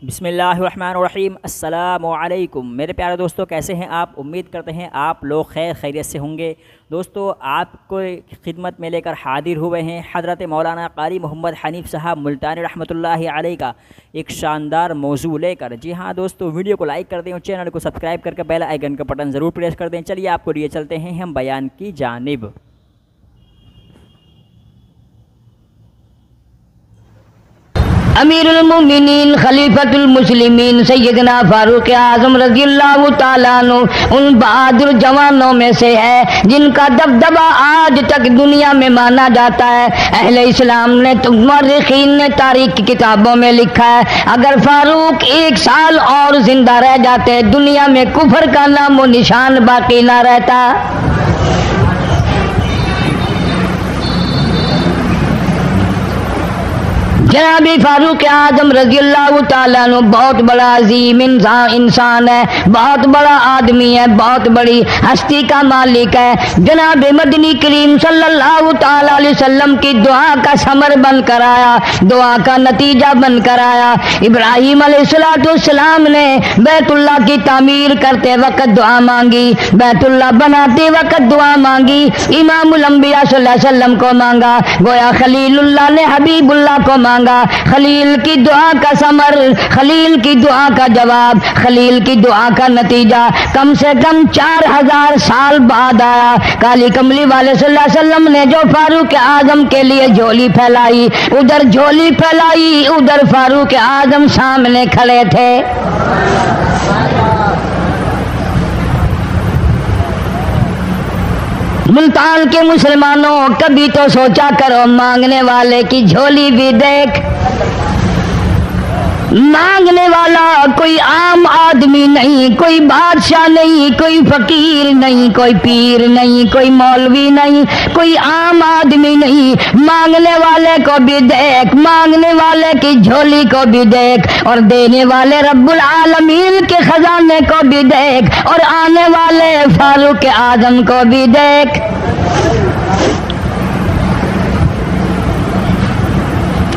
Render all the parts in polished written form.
بسم اللہ الرحمن الرحیم۔ السلام علیکم میرے پیارے دوستو، کیسے ہیں آپ؟ امید کرتے ہیں آپ لوگ خیر خیریت سے ہوں گے۔ دوستو، آپ کو خدمت میں لے کر حاضر ہوئے ہیں حضرت مولانا قاری محمد حنیف صاحب ملتانی رحمۃ اللہ علیہ کا ایک شاندار موضوع لے کر۔ جی ہاں دوستو، ویڈیو کو لائک کر دیں اور چینل کو سبسکرائب کر کے بیل آئیکن کا بٹن ضرور پریس کر دیں۔ چلیے آپ کو لیے چلتے ہیں ہم بیان کی جانب۔ امیر المومنین خلیفۃ المسلمین سیدنا فاروق اعظم رضی اللہ تعالیٰ عنہ ان بہادر جوانوں میں سے ہے جن کا دبدبہ آج تک دنیا میں مانا جاتا ہے۔ اہل اسلام نے مورخین نے تاریخ کی کتابوں میں لکھا ہے، اگر فاروق 1 سال اور زندہ رہ جاتے دنیا میں کفر کا نام و نشان باقی نہ رہتا۔ جناب فاروق اعظم رضی اللہ تعالیٰ عنہ بہت بڑا عظیم انسان ہے، بہت بڑا آدمی ہے، بہت بڑی ہستی کا مالک ہے۔ جناب مدنی کریم صلی اللہ تعالیٰ علیہ وسلم کی دعا کا ثمر بن کر آیا، دعا کا نتیجہ بن کر آیا۔ ابراہیم علیہ السلام نے بیت اللہ کی تعمیر کرتے وقت دعا مانگی، بیت اللہ بناتے وقت دعا مانگی، امام الانبیاء صلی اللہ علیہ وسلم کو مانگا، گویا خلیل اللہ نے حبیب اللہ کو مانگا۔ خلیل کی دعا کا ثمر، خلیل کی دعا کا جواب، خلیل کی دعا کا نتیجہ کم سے کم 4000 سال بعد آیا۔ کالی کملی والے صلی اللہ علیہ وسلم نے جو فاروق اعظم کے لیے جھولی پھیلائی، ادھر جھولی پھیلائی، ادھر فاروق اعظم سامنے کھڑے تھے۔ ملتان کے مسلمانوں، کبھی تو سوچا کرو مانگنے والے کی جھولی بھی دیکھ۔ مانگنے والا کوئی عام آدمی نہیں، کوئی بادشاہ نہیں، کوئی فقیر نہیں، کوئی پیر نہیں، کوئی مولوی نہیں، کوئی عام آدمی نہیں۔ مانگنے والے کو بھی دیکھ، مانگنے والے کی جھولی کو بھی دیکھ، اور دینے والے رب العالمین کے خزانے کو بھی دیکھ، اور آنے والے فاروق اعظم کو بھی دیکھ۔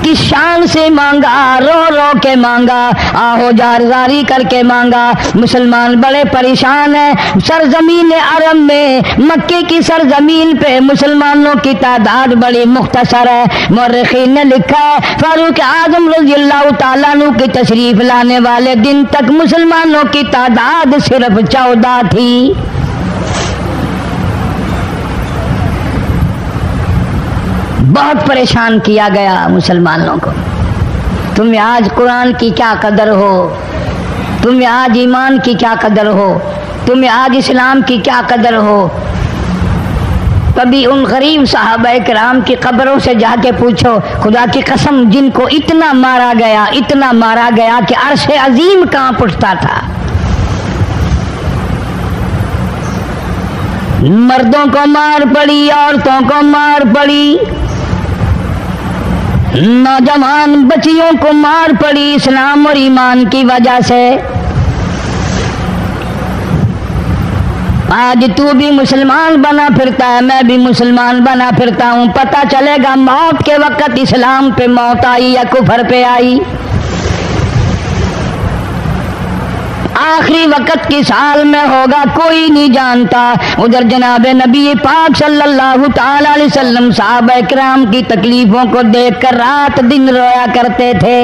کس شان سے مانگا، رو رو کے مانگا، آہو جارزاری کر کے مانگا۔ مسلمان بڑے پریشان ہیں۔ سرزمین عرب میں، مکے کی سرزمین پہ مسلمانوں کی تعداد بڑی مختصر ہے۔ مورخین نے لکھا ہے فاروق اعظم رضی اللہ تعالیٰ عنہ کی تشریف لانے والے دن تک مسلمانوں کی تعداد صرف 14 تھی۔ بہت پریشان کیا گیا مسلمانوں کو۔ تمہیں آج قرآن کی کیا قدر ہو، تمہیں آج ایمان کی کیا قدر ہو، تمہیں آج اسلام کی کیا قدر ہو۔ کبھی ان غریب صحابہ کرام کی قبروں سے جا کے پوچھو، خدا کی قسم جن کو اتنا مارا گیا، اتنا مارا گیا کہ عرش عظیم کانپ اٹھتا تھا۔ مردوں کو مار پڑی، عورتوں کو مار پڑی، نوجوان بچیوں کو مار پڑی اسلام اور ایمان کی وجہ سے۔ آج تو بھی مسلمان بنا پھرتا ہے، میں بھی مسلمان بنا پھرتا ہوں، پتہ چلے گا موت کے وقت اسلام پہ موت آئی یا کفر پہ آئی۔ آخری وقت کی سال میں ہوگا کوئی نہیں جانتا۔ ادھر جناب نبی پاک صلی اللہ تعالی علیہ وسلم صحابہ کرام کی تکلیفوں کو دیکھ کر رات دن رویا کرتے تھے۔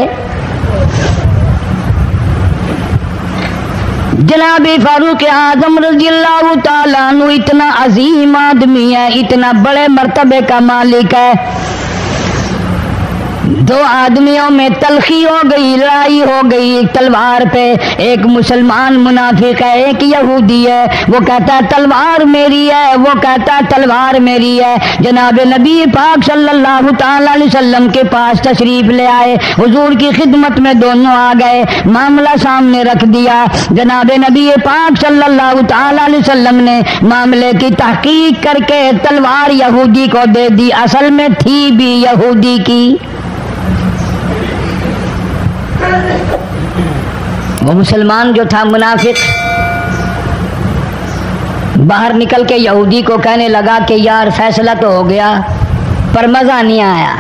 جناب فاروق اعظم رضی اللہ تعالیٰ عنہ اتنا عظیم آدمی ہے، اتنا بڑے مرتبے کا مالک ہے۔ 2 آدمیوں میں تلخی ہو گئی، لڑائی ہو گئی ایک تلوار پہ۔ ایک مسلمان منافق ہے، ایک یہودی ہے، وہ کہتا ہے تلوار میری ہے، وہ کہتا ہے تلوار میری ہے۔ جناب نبی پاک صلی اللہ تعالی علیہ وسلم کے پاس تشریف لے آئے، حضور کی خدمت میں دونوں آ گئے، معاملہ سامنے رکھ دیا۔ جناب نبی پاک صلی اللہ تعالی علیہ وسلم نے معاملے کی تحقیق کر کے تلوار یہودی کو دے دی، اصل میں تھی بھی یہودی کی۔ وہ مسلمان جو تھا منافق باہر نکل کے یہودی کو کہنے لگا کہ یار فیصلہ تو ہو گیا پر مزہ نہیں آیا،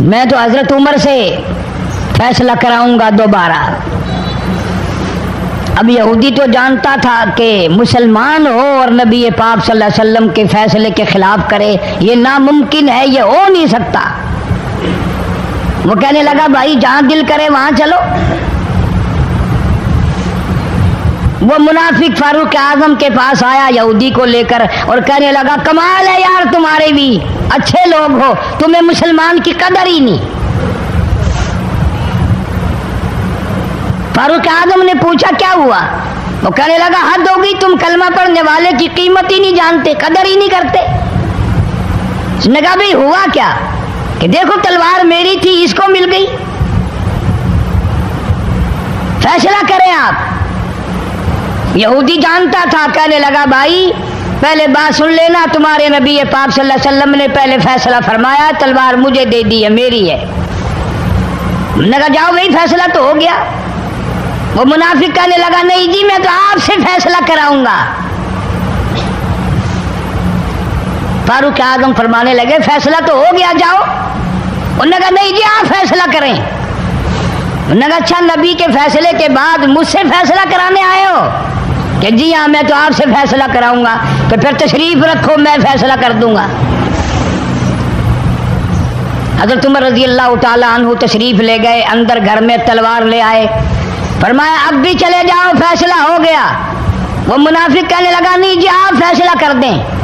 میں تو حضرت عمر سے फैसला कराऊंगा दोबारा। अब यहूदी तो जानता था कि मुसलमान हो और नबी पाक सल्लल्लाहु अलैहि वसल्लम के फैसले के खिलाफ करे, ये नामुमकिन है, ये हो नहीं सकता। वो कहने लगा भाई जहां दिल करे वहां चलो। वो मुनाफिक फारूक आजम के पास आया यहूदी को लेकर और कहने लगा कमाल है यार, तुम्हारे भी अच्छे लोग हो, तुम्हें मुसलमान की कदर ही नहीं। फारूक आजम ने पूछा क्या हुआ? वो कहने लगा हद हो गई, तुम कलमा पढ़ने वाले की कीमत ही नहीं जानते, कदर ही नहीं करते। उसने कहा भाई हुआ क्या? कि देखो तलवार मेरी थी, इसको मिल गई, फैसला करें आप। यहूदी जानता था, कहने लगा भाई पहले बात सुन लेना, तुम्हारे नबी पाक सल्लल्लाहु अलैहि वसल्लम ने पहले फैसला फरमाया, तलवार मुझे दे दी है, मेरी है। मैंने कहा जाओ भाई फैसला तो हो गया। वो मुनाफिक कहने लगा नहीं जी मैं तो आपसे फैसला कराऊंगा। फारूक आजम फरमाने लगे फैसला तो हो गया, जाओ। उन्होंने कहा नहीं जी आप फैसला करें। उन्होंने कहा अच्छा नबी के फैसले के बाद मुझसे फैसला कराने आए हो? कि जी हाँ मैं तो आपसे फैसला कराऊंगा। तो फिर तशरीफ रखो, मैं फैसला कर दूंगा। हज़रत उमर रज़ी अल्लाह ताला अन्हु तशरीफ ले गए, अंदर घर में तलवार ले आए, फरमाया अब भी चले जाओ, फैसला हो गया। वो मुनाफिक कहने लगा नहीं जी आप फैसला कर दें।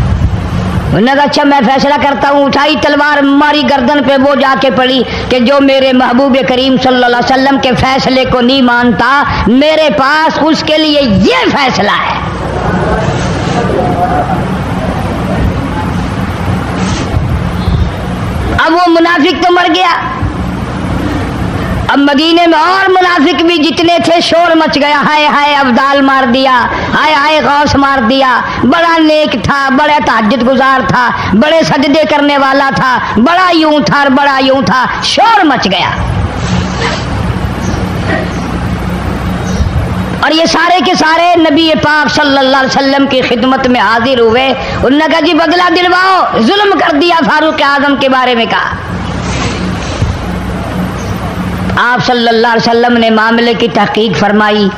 उन्होंने कहा अच्छा मैं फैसला करता हूँ। उठाई तलवार, मारी गर्दन पे, वो जाके पड़ी कि जो मेरे महबूब करीम सल्लल्लाहु अलैहि वसल्लम के फैसले को नहीं मानता, मेरे पास उसके लिए ये फैसला है। अब वो मुनाफिक तो मर गया। अब मदीने में और मुनाफिक भी जितने थे शोर मच गया, हाय हाय अब्दाल मार दिया, हाय हाय गौस मार दिया, बड़ा नेक था, बड़ा तहज्जुद गुजार था, बड़े सजदे करने वाला था, बड़ा यूं था और बड़ा यूं था, शोर मच गया। और ये सारे के सारे नबी पाक सल्लल्लाहु अलैहि वसल्लम की खिदमत में हाजिर हुए। उन्होंने कहा जी बदला दिलवाओ, जुल्म कर दिया फारूक आजम के बारे में कहा। आप सल्लल्लाहु अलैहि वसल्लम ने मामले की तहकीक फरमाई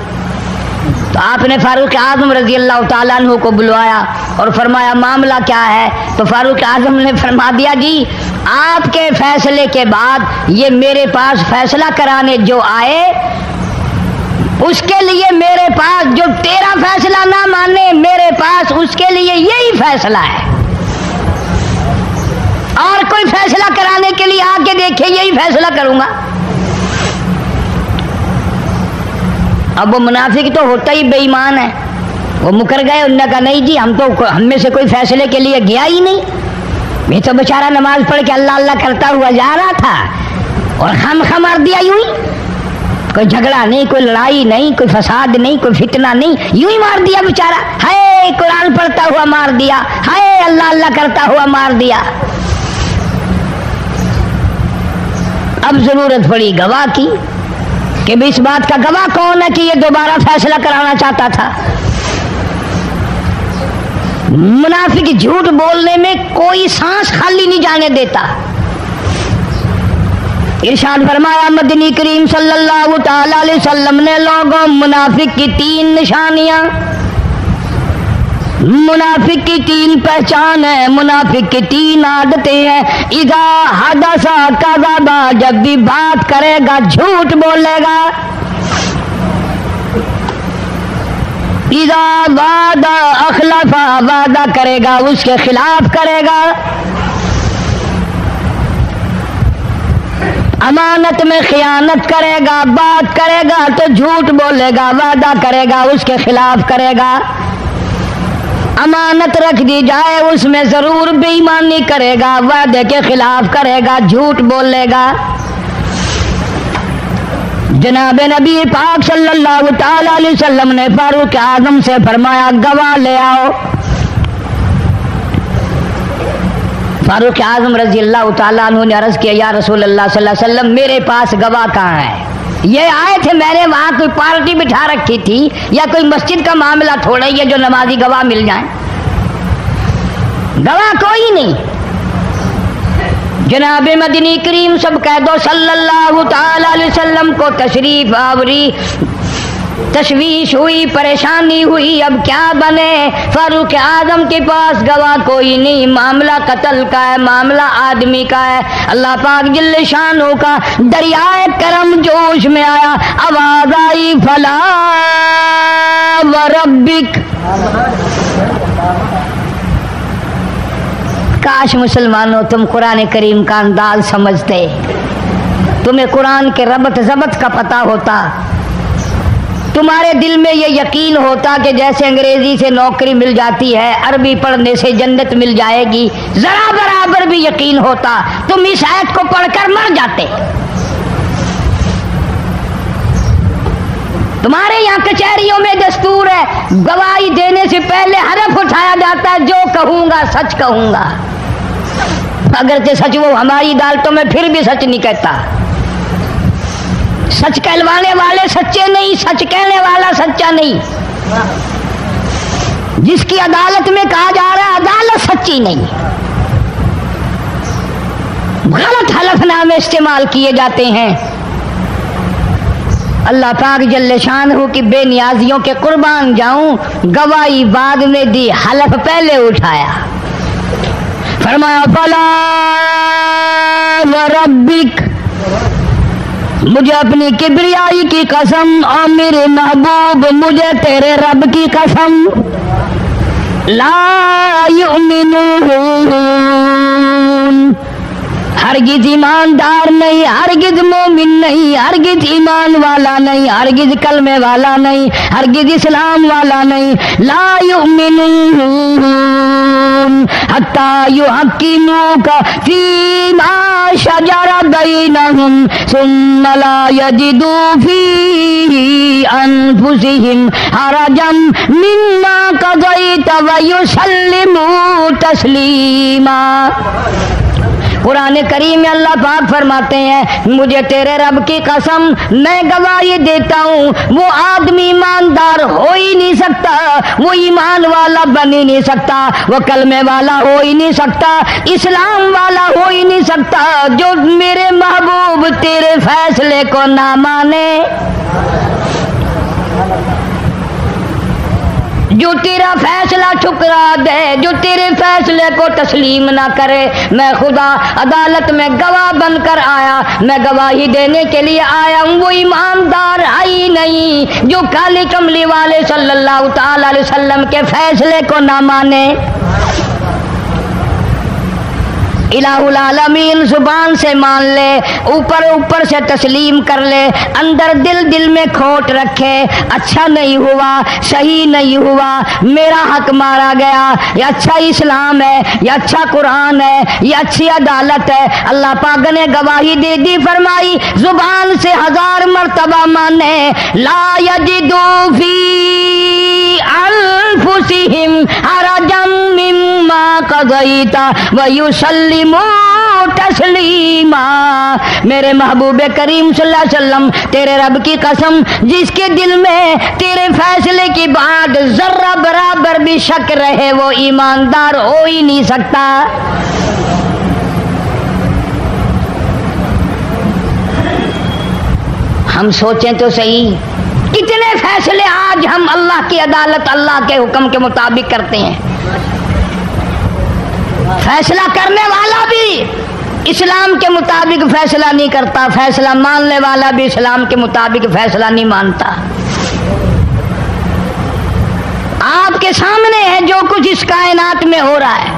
तो आपने फारूक आजम रजी अल्लाह ताला अन्हु को बुलवाया और फरमाया मामला क्या है? तो फारूक आजम ने फरमा दिया जी आपके फैसले के बाद ये मेरे पास फैसला कराने जो आए, उसके लिए मेरे पास, जो तेरा फैसला ना माने मेरे पास उसके लिए यही फैसला है। और कोई फैसला कराने के लिए आके देखे, यही फैसला करूंगा। अब वो मुनाफिक तो होता ही बेईमान है, वो मुकर गए। उन्होंने कहा नहीं जी हम में से कोई फैसले के लिए गया ही नहीं, मैं तो बेचारा नमाज पढ़ के अल्लाह अल्लाह करता हुआ जा रहा था और खामखा मार दिया यूं ही। कोई झगड़ा नहीं, कोई लड़ाई नहीं, कोई फसाद नहीं, कोई फितना नहीं, यूं ही मार दिया बेचारा। हाय कुरान पढ़ता हुआ मार दिया, हाय अल्लाह अल्लाह करता हुआ मार दिया। अब जरूरत पड़ी गवाह की कि भी इस बात का गवाह कौन है कि ये दोबारा फैसला कराना चाहता था। मुनाफिक झूठ बोलने में कोई सांस खाली नहीं जाने देता। इरशाद फरमाया मदनी करीम सल्लल्लाहु ताला अलैहि वसल्लम ने लोगों मुनाफिक की 3 निशानियां, मुनाफिक की 3 पहचान है, मुनाफिक की 3 आदतें हैं। इज़ा हदसा कज़बा, जब भी बात करेगा झूठ बोलेगा। इज़ा वादा अखलफा, वादा करेगा उसके खिलाफ करेगा। अमानत में खियानत करेगा, बात करेगा तो झूठ बोलेगा, वादा करेगा उसके खिलाफ करेगा। अमानत रख दी जाए उसमें जरूर बेईमानी करेगा, वादे के खिलाफ करेगा, झूठ बोलेगा। जनाब नबी पाक सल्लल्लाहु ताला अलैहि वसल्लम ने फारूक आजम से फरमाया गवाह ले आओ। फारूक आजम रजी अल्लाह ताला अन्हु ने अर्ज किया या रसूल अल्लाह सल्लल्लाहु अलैहि वसल्लम मेरे पास गवाह कहाँ है? ये आए थे, मैंने वहां कोई पार्टी बिठा रखी थी या कोई मस्जिद का मामला थोड़ा ही है जो नमाजी गवाह मिल जाए। गवाह कोई नहीं। जनाब मदनी करीम सब कह दो सल्लल्लाहु ताला अलैहि वसल्लम को तशरीफ आवरी, तशवीश हुई, परेशानी हुई, अब क्या बने। फारूक आजम के पास गवाह कोई नहीं, मामला कत्ल का है, मामला आदमी का है। अल्लाह पाक जल्ले शानो का दरियाए करम जोश में आया, आवाज आई फला व रब्बिक। काश मुसलमानों तुम कुरान करीम का अंदाज समझते, तुम्हें कुरान के रबत ज़बत का पता होता, तुम्हारे दिल में ये यकीन होता कि जैसे अंग्रेजी से नौकरी मिल जाती है, अरबी पढ़ने से जन्नत मिल जाएगी, जरा बराबर भी यकीन होता तुम इस आयत को पढ़कर मर जाते। तुम्हारे यहाँ कचहरियों में दस्तूर है, गवाही देने से पहले हरफ उठाया जाता है, जो कहूंगा सच कहूंगा। अगर ते सच वो हमारी अदालतों में फिर भी सच नहीं कहता। सच कहलवाने वाले सच्चे नहीं, सच कहने वाला सच्चा नहीं। जिसकी अदालत में कहा जा रहा है अदालत सच्ची नहीं, गलत हलफनामे इस्तेमाल किए जाते हैं। अल्लाह पाक जल्ले शानहू की बेनियाजियों के कुर्बान जाऊं, गवाही बाद में दी, हलफ पहले उठाया। फरमाया फला व रब्बिक, मुझे अपनी किबरियाई की कसम और मेरे महबूब मुझे तेरे रब की कसम, ला युमिनून, हरगिज ईमानदार नहीं, हरगिज मोमिन नहीं, हरगिज ईमान वाला नहीं, हरगिज कलमे वाला नहीं, हरगिज इस्लाम वाला नहीं। ला युमिनून हत्ता युहक्किमूका फीमा शजरा बैनहुम सुम्मा ला यजिदू फी अनफुसिहिम हरजम मिम्मा क़ज़ैत व युसल्लिमू तस्लीमा। कुरान करीम में अल्लाह पाक फरमाते हैं, मुझे तेरे रब की कसम मैं गवाही देता हूँ, वो आदमी ईमानदार हो ही नहीं सकता, वो ईमान वाला बन ही नहीं सकता, वो कलमे वाला हो ही नहीं सकता, इस्लाम वाला हो ही नहीं सकता, जो मेरे महबूब तेरे फैसले को ना माने, जो तेरा फैसला ठुकरा दे, जो तेरे फैसले को तस्लीम ना करे। मैं खुदा अदालत में गवाह बनकर आया, मैं गवाही देने के लिए आया हूँ, वो ईमानदार आई नहीं जो काली कमली वाले सल्लल्लाहु ताला अलैहि वसल्लम के फैसले को ना माने। इलाहुल आलमीन जुबान से मान ले, ऊपर ऊपर से तस्लीम कर ले, अंदर दिल दिल में खोट रखे, अच्छा नहीं हुआ, सही नहीं हुआ, मेरा हक मारा गया, ये अच्छा इस्लाम है, ये अच्छा कुरान है, ये अच्छी अदालत है। अल्लाह पाक ने गवाही दे दी, फरमाई जुबान से 1000 मर्तबा माने, ला यजिदू फी अनफुसिहिम हरजम मिम्मा क़ज़ैता व युसल्लिमू तस्लीमा। मेरे महबूब करीम सल्लल्लाहु अलैहि वसल्लम तेरे रब की कसम, जिसके दिल में तेरे फैसले की बात जर्रा बराबर भी शक रहे, वो ईमानदार हो ही नहीं सकता। हम सोचें तो सही, कितने फैसले आज हम अल्लाह की अदालत, अल्लाह के हुक्म के मुताबिक करते हैं। फैसला करने वाला भी इस्लाम के मुताबिक फैसला नहीं करता, फैसला मानने वाला भी इस्लाम के मुताबिक फैसला नहीं मानता। आपके सामने है जो कुछ इस कायनात में हो रहा है।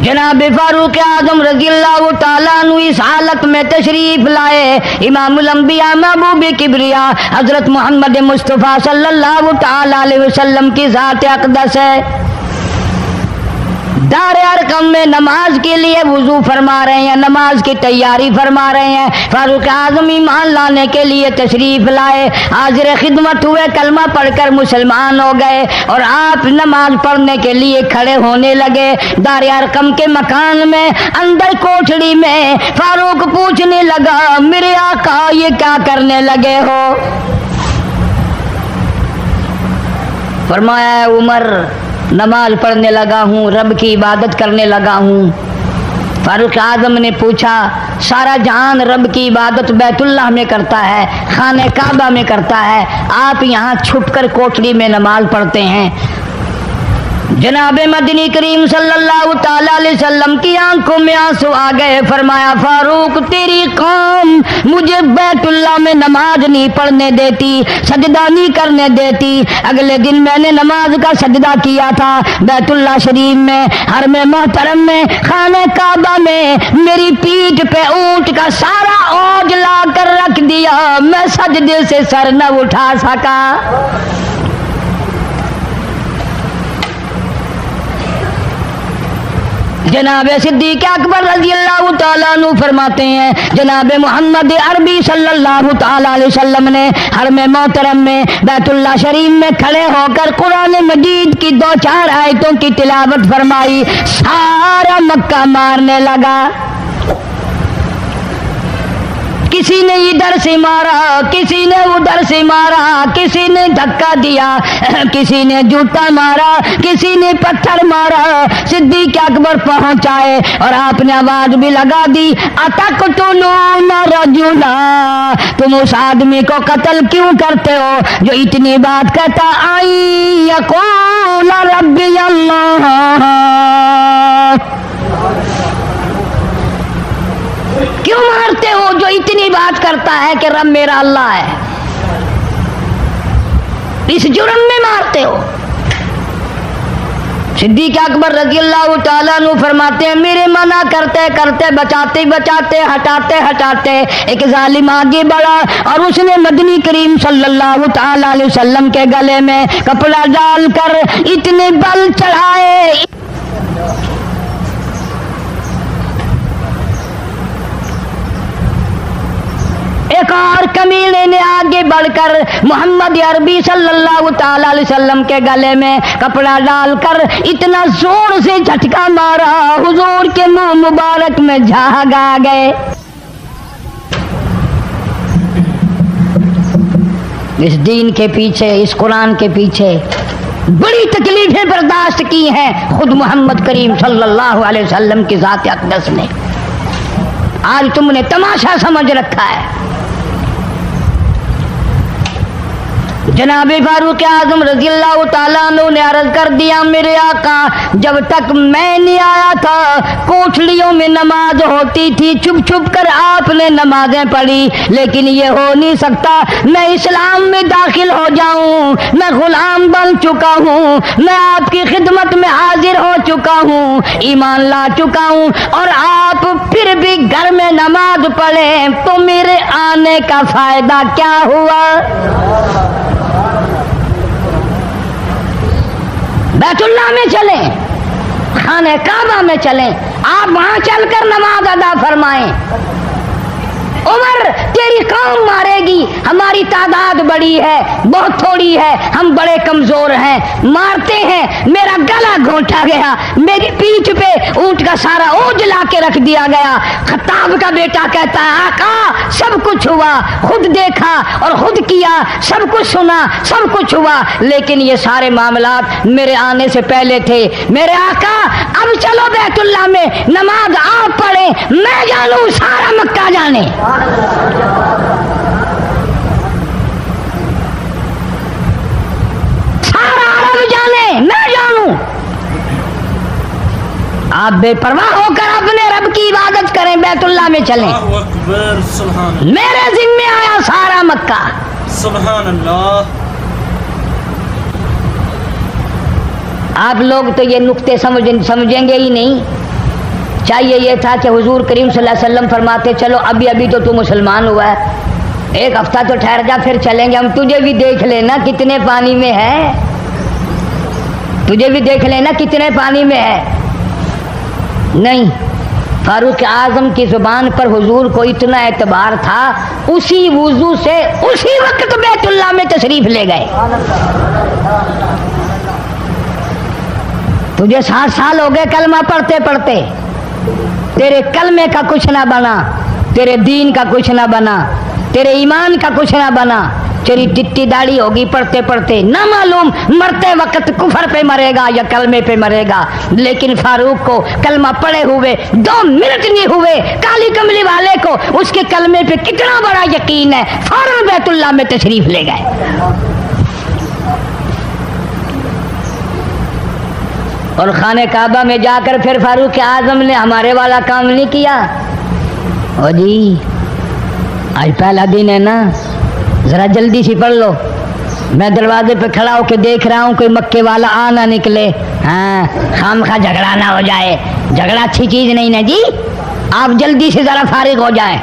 जनाब फारूक आजम रज़ियल्लाहु ताला अन्हु इस हालत में तशरीफ लाए, इमामुल अंबिया महबूब किबरिया हजरत मोहम्मद मुस्तफ़ा सल्लल्लाहु ताला अलैहि वसल्लम की ज़ात अक़दस है। दार अरकम में नमाज के लिए वुजू फरमा रहे हैं, नमाज की तैयारी फरमा रहे हैं। फारूक आजम ईमान लाने के लिए तशरीफ लाए, हाजिर खिदमत हुए, कलमा पढ़कर मुसलमान हो गए और आप नमाज पढ़ने के लिए खड़े होने लगे। दार अरकम के मकान में अंदर कोठड़ी में फारूक पूछने लगा, मेरे आका ये क्या करने लगे हो? फरमाया उमर नमाज पढ़ने लगा हूँ, रब की इबादत करने लगा हूँ। फारूक आजम ने पूछा, सारा जहान रब की इबादत बैतुल्लाह में करता है, खाने काबा में करता है, आप यहाँ छुपकर कोठरी में नमाज पढ़ते हैं। जनाबे मदनी करीम सल्लल्लाहु ताला अलैहि वसल्लम की आंखों में आंसू आ गए। फरमाया, फारूक तेरी कौम मुझे बैतुल्लाह में नमाज नहीं पढ़ने देती, सजदा नहीं करने देती। अगले दिन मैंने नमाज का सजदा किया था बैतुल्लाह शरीफ में, हरम मोहतरम में, खाने काबा में। मेरी पीठ पे ऊंट का सारा ओझ ला कर रख दिया, मैं सजदे से सर न उठा सका। जनाब सिद्दीक़ अकबर रज़ियल्लाहु ताला अन्हु फरमाते हैं, जनाब मोहम्मद अरबी सल्लल्लाहु ताला अलैहि वसल्लम ने हरम मोहतरम में बैतुल्लाह शरीफ में खड़े होकर कुरान मजीद की 2-4 आयतों की तिलावत फरमाई। सारा मक्का मारने लगा। किसी ने इधर से मारा, किसी ने उधर से मारा, किसी ने धक्का दिया, किसी ने जूता मारा, किसी ने पत्थर मारा। सिद्दीक़ अकबर पहुंचाए और आपने आवाज भी लगा दी, अतक़्तुलूना रजुला, तुम उस आदमी को कत्ल क्यों करते हो जो इतनी बात कहता, आई यक़ूल रब्बी अल्लाह, क्यों मारते हो जो इतनी बात करता है कि रब मेरा अल्लाह है? इस जुर्म में मारते हो। सिद्दीक़ अकबर रज़ियल्लाहु ताला अन्हु फरमाते हैं, मेरे मना करते करते, बचाते बचाते, हटाते हटाते एक जालिम आगे बढ़ा और उसने मदनी करीम सल्लल्लाहु ताला अलैहि वसल्लम के गले में कपड़ा डालकर इतने बल चढ़ाए। एक और कमीने ने आगे बढ़कर मोहम्मद अरबी सल्लल्लाहु ताला अलैहि वसल्लम के गले में कपड़ा डालकर इतना जोर से झटका मारा, हुजूर के मुंह मुबारक में झाग आ गए। इस दीन के पीछे, इस कुरान के पीछे बड़ी तकलीफें बर्दाश्त की हैं खुद मोहम्मद करीम सल्लल्लाहु अलैहि वसल्लम की ज़ात अक़दस ने। आज तुमने तमाशा समझ रखा है। जनाब फारूक आज़म रज़ियल्लाहु ताला अन्हु ने अर्ज कर दिया, मेरे आका जब तक मैं नहीं आया था कोठलियों में नमाज होती थी, छुप छुप कर आपने नमाजें पढ़ी, लेकिन ये हो नहीं सकता। मैं इस्लाम में दाखिल हो जाऊं, मैं गुलाम बन चुका हूँ, मैं आपकी खिदमत में हाजिर हो चुका हूँ, ईमान ला चुका हूँ, और आप फिर भी घर में नमाज पढ़े तो मेरे आने का फायदा क्या हुआ? बैतुल्लाह में चलें, खाने काबा में चलें, आप वहां चलकर नमाज अदा फरमाएं। उमर तेरी कौम मारेगी, हमारी तादाद बड़ी है, बहुत थोड़ी है, हम बड़े कमजोर हैं, मारते हैं, मेरा गला घोंटा गया, मेरी पीठ पे ऊंट का सारा ओझ ला के रख दिया गया। खत्ताब का बेटा कहता है, आका सब कुछ हुआ, खुद देखा और खुद किया, सब कुछ सुना, सब कुछ हुआ, लेकिन ये सारे मामलात मेरे आने से पहले थे। मेरे आका अब चलो बैतुल्लाह में नमाज आप पढ़े, मैं जानू सारा मक्का जाने। सारा अरब जाने, मैं जानू। आप बेपरवाह होकर अपने रब की इबादत करें, बैतुल्लाह में चलें। मेरे जिम्मे आया सारा मक्का। सुभान अल्लाह। आप लोग तो ये नुक्ते समझेंगे ही नहीं। चाहिए ये था कि हुजूर करीम सल्लल्लाहु अलैहि वसल्लम फरमाते, चलो अभी अभी तो तू मुसलमान हुआ है, एक हफ्ता तो ठहर जा, फिर चलेंगे हम, तुझे भी देख लेना कितने पानी में है, तुझे भी देख लेना कितने पानी में है। नहीं, फारूक आजम की जुबान पर हुजूर को इतना एतबार था, उसी वुजू से उसी वक्त बैतुल्लाह में तशरीफ ले गए। तुझे 60 साल हो गए कलमा पढ़ते पढ़ते, तेरे कलमे का कुछ ना बना, तेरे दीन का कुछ ना बना, तेरे ईमान का कुछ ना बना, तेरी टिट्टी दाढ़ी होगी पढ़ते पढ़ते, ना मालूम मरते वक्त कुफर पे मरेगा या कलमे पे मरेगा। लेकिन फारूक को कलमा पढ़े हुए 2 मिनट नहीं हुए, काली कमली वाले को उसके कलमे पे कितना बड़ा यकीन है, फौरन बैतुल्लाह में तशरीफ ले गए। और खाने काबा में जाकर फिर फारूक आजम ने हमारे वाला काम नहीं किया। ओ जी आज पहला दिन है ना, जरा जल्दी सी पढ़ लो, मैं दरवाजे पे खड़ा होकर देख रहा हूँ कोई मक्के वाला आ ना निकले, हाँ खामखा झगड़ा ना हो जाए, झगड़ा अच्छी चीज नहीं ना जी, आप जल्दी से जरा फारिग हो जाए।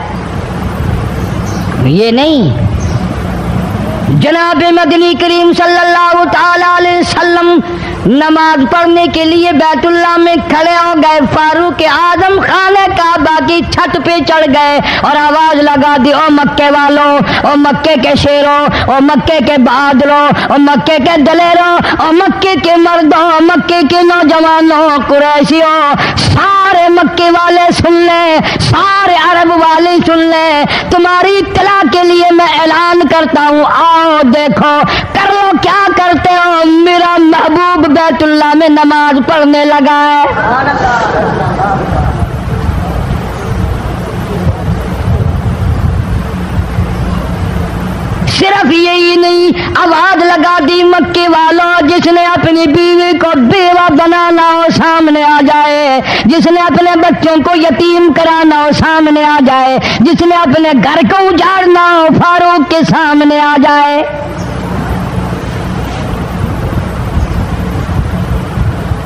ये नहीं, जनाब मदनी करीम सल्लल्लाहु ताला अलैहि वसल्लम नमाज पढ़ने के लिए बैतुल्लाह में खड़े हो गए। फारूक आजम खाने काबा की छत पे चढ़ गए और आवाज लगा दी, ओ मक्के वालों, ओ मक्के के शेरों, ओ मक्के के बहादुरों, ओ मक्के के दलेरों, ओ मक्के के मर्दों, ओ मक्के के नौजवानों, कुरैशियों, सारे मक्के वाले सुन ले, सारे अरब वाले सुन ले, तुम्हारी इत्तला के लिए मैं ऐलान करता हूँ, आओ देखो कर लो क्या करते हो, मेरा महबूब बैतुल्लाह में नमाज पढ़ने लगा है। सिर्फ यही नहीं, आवाज लगा दी, मक्के वालों, जिसने अपनी बीवी को बेवा बनाना हो सामने आ जाए, जिसने अपने बच्चों को यतीम कराना हो सामने आ जाए, जिसने अपने घर को उजाड़ना हो फारूक के सामने आ जाए।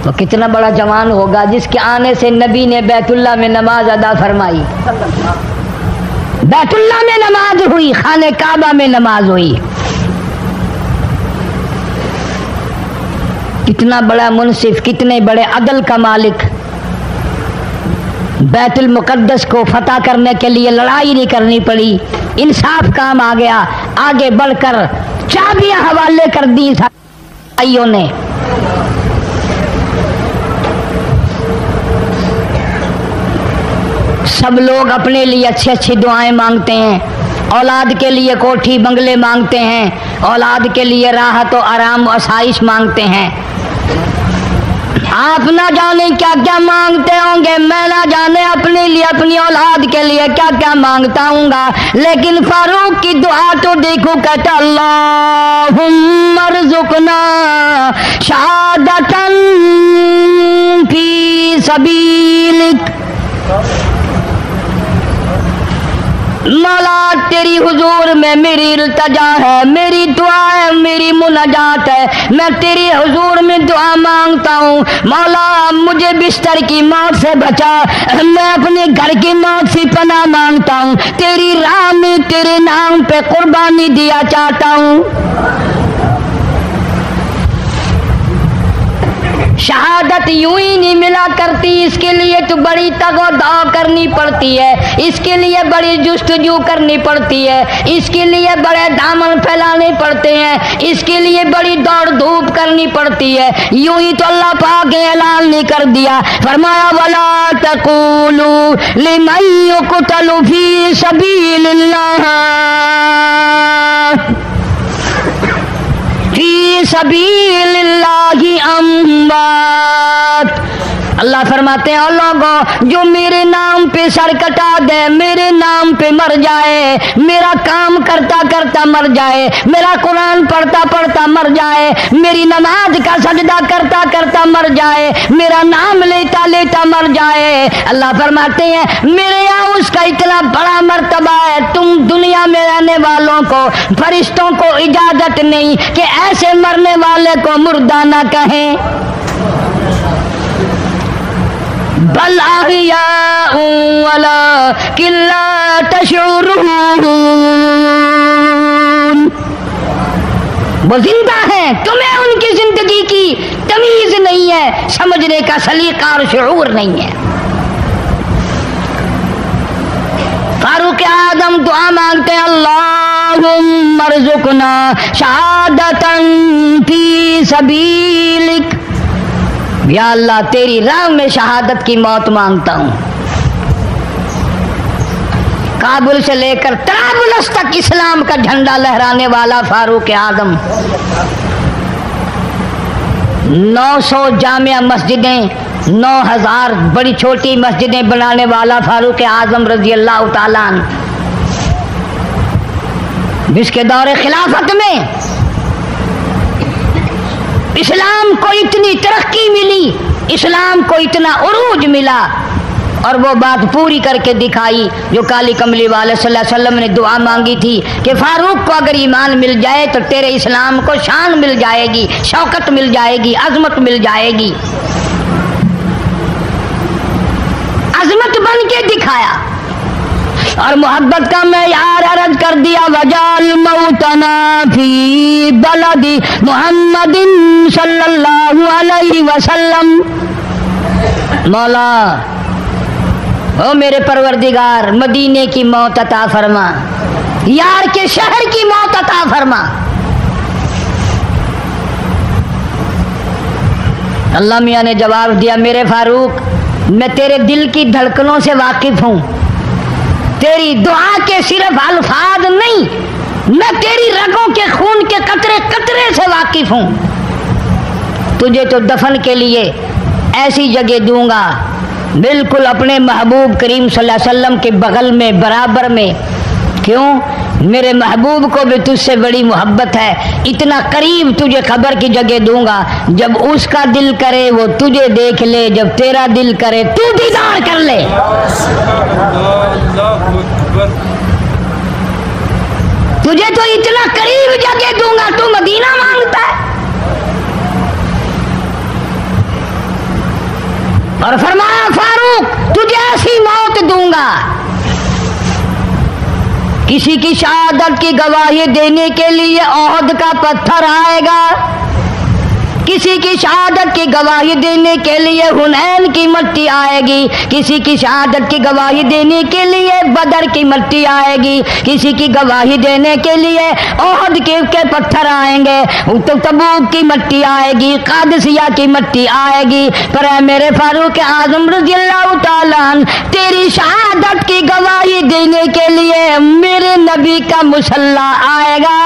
तो कितना बड़ा जवान होगा जिसके आने से नबी ने बैतुल्लाह में नमाज अदा फरमाई, बैतुल्लाह में नमाज हुई, खाने काबा में नमाज हुई। कितना बड़ा मुनसिफ, कितने बड़े अदल का मालिक। बैतुल मुकद्दस को फतह करने के लिए लड़ाई नहीं करनी पड़ी, इंसाफ काम आ गया, आगे बढ़कर चाबियां हवाले कर दी भाइयों ने। सब लोग अपने लिए अच्छी अच्छी दुआएं मांगते हैं, औलाद के लिए कोठी बंगले मांगते हैं, औलाद के लिए राहत और आराम आसाइश मांगते हैं। आप ना जाने क्या क्या मांगते होंगे, मैं ना जाने अपने लिए अपनी औलाद के लिए क्या क्या मांगता हूँगा, लेकिन फारूक की दुआ तो देखो, कहता अल्लाहुम्मा रज़ुक़ना शहादतन फी सबीलिक। मौला तेरी हुजूर में मेरी इल्तिजा है, मेरी दुआ है, मेरी मुनाजात है, मैं तेरी हुजूर में दुआ मांगता हूँ। मौला मुझे बिस्तर की मौत से बचा, मैं अपने घर की मौत से पनाह मांगता हूँ, तेरी राह में तेरे नाम पे कुर्बानी दिया चाहता हूँ। शहादत यूं ही नहीं मिला करती, इसके लिए तो बड़ी तगोदाव करनी पड़ती है, इसके लिए बड़ी जुस्तजू करनी पड़ती है, इसके लिए बड़े दामन फैलाने पड़ते हैं, इसके लिए बड़ी दौड़ धूप करनी पड़ती है। यूं ही तो अल्लाह पाक ने ऐलान नहीं कर दिया, फरमाया वला तक़ूलू लिमन युक़तलु फी सबीलिल्लाह फी सबीलिल्लाहि अम्वात। अल्लाह फरमाते हैं, लोगों जो मेरे नाम पे सर कटा दे, मेरे नाम पे मर जाए, मेरा काम करता करता मर जाए, मेरा कुरान पढ़ता पढ़ता मर जाए, मेरी नमाज का सजदा करता करता मर जाए, मेरा नाम लेता लेता मर जाए, अल्लाह फरमाते हैं मेरे यहाँ उसका इतना बड़ा मर्तबा है, तुम दुनिया में रहने वालों को, फरिश्तों को इजाजत नहीं कि ऐसे मरने वाले को मुर्दा ना कहें। बल अहयाउ वलाकिन ला तशउरून, वो जिंदा है, तुम्हें उनकी जिंदगी की तमीज नहीं है, समझने का सलीका और शऊर नहीं है। फारूक आजम दुआ मांगते हैं, अल्लाहुम्मा रज़ुक़ना शहादतन फी सबीलिक, या अल्लाह तेरी राह में शहादत की मौत मांगता हूँ। काबुल से लेकर तराबुलस तक इस्लाम का झंडा लहराने वाला फारूक आजम, 900 जामिया मस्जिदें, 9000 बड़ी छोटी मस्जिदें बनाने वाला फारूक आजम रजी अल्लाह ताला अन्हु, जिसके दौरे खिलाफत में इस्लाम को इतनी तरक्की मिली, इस्लाम को इतना उरूज मिला, और वो बात पूरी करके दिखाई जो काली कमली वाले सल्लल्लाहु अलैहि वसल्लम ने दुआ मांगी थी कि फारूक को अगर ईमान मिल जाए तो तेरे इस्लाम को शान मिल जाएगी, शौकत मिल जाएगी, अजमत मिल जाएगी। अजमत बन के दिखाया और मोहब्बत का मेयार अर्ज कर दिया, वजाल मौतना फी बलदी मुहम्मदिन सल्लल्लाहु अलैहि वसल्लम। मौला ओ मेरे परवरदिगार, मदीने की मौत अता फरमा, यार के शहर की मौत अता फरमा। अल्लाह मियाँ ने जवाब दिया, मेरे फारूक, मैं तेरे दिल की धड़कनों से वाकिफ हूँ, तेरी दुआ के सिर्फ अल्फाज नहीं, मैं तेरी रगों के खून के कतरे कतरे से वाकिफ हूँ। तुझे तो दफन के लिए ऐसी जगह दूंगा बिल्कुल अपने महबूब करीम सल्लल्लाहु अलैहि वसल्लम के बगल में, बराबर में। क्यों? मेरे महबूब को भी तुझसे बड़ी मोहब्बत है, इतना करीब तुझे खबर की जगह दूंगा, जब उसका दिल करे वो तुझे देख ले, जब तेरा दिल करे तू दीदार कर ले। तुझे तो इतना करीब जगह दूंगा, तू मदीना मांगता है। और फरमाया, फारूक तुझे ऐसी मौत दूंगा, किसी की शहादत की गवाही देने के लिए ओहद का पत्थर आएगा, किसी की शहादत की गवाही देने के लिए हुनैन की मिट्टी आएगी, किसी की शहादत की गवाही देने के लिए बदर की मिट्टी आएगी, किसी की गवाही देने के लिए ओहद के पत्थर आएंगे, तो तबूक की मिट्टी आएगी, कादसिया की मिट्टी आएगी। पर मेरे फारूक आजम रज़ियल्लाहु ताला अन्हु, तेरी शहादत की गवाही देने के लिए मेरे नबी का मुसल्ला आएगा,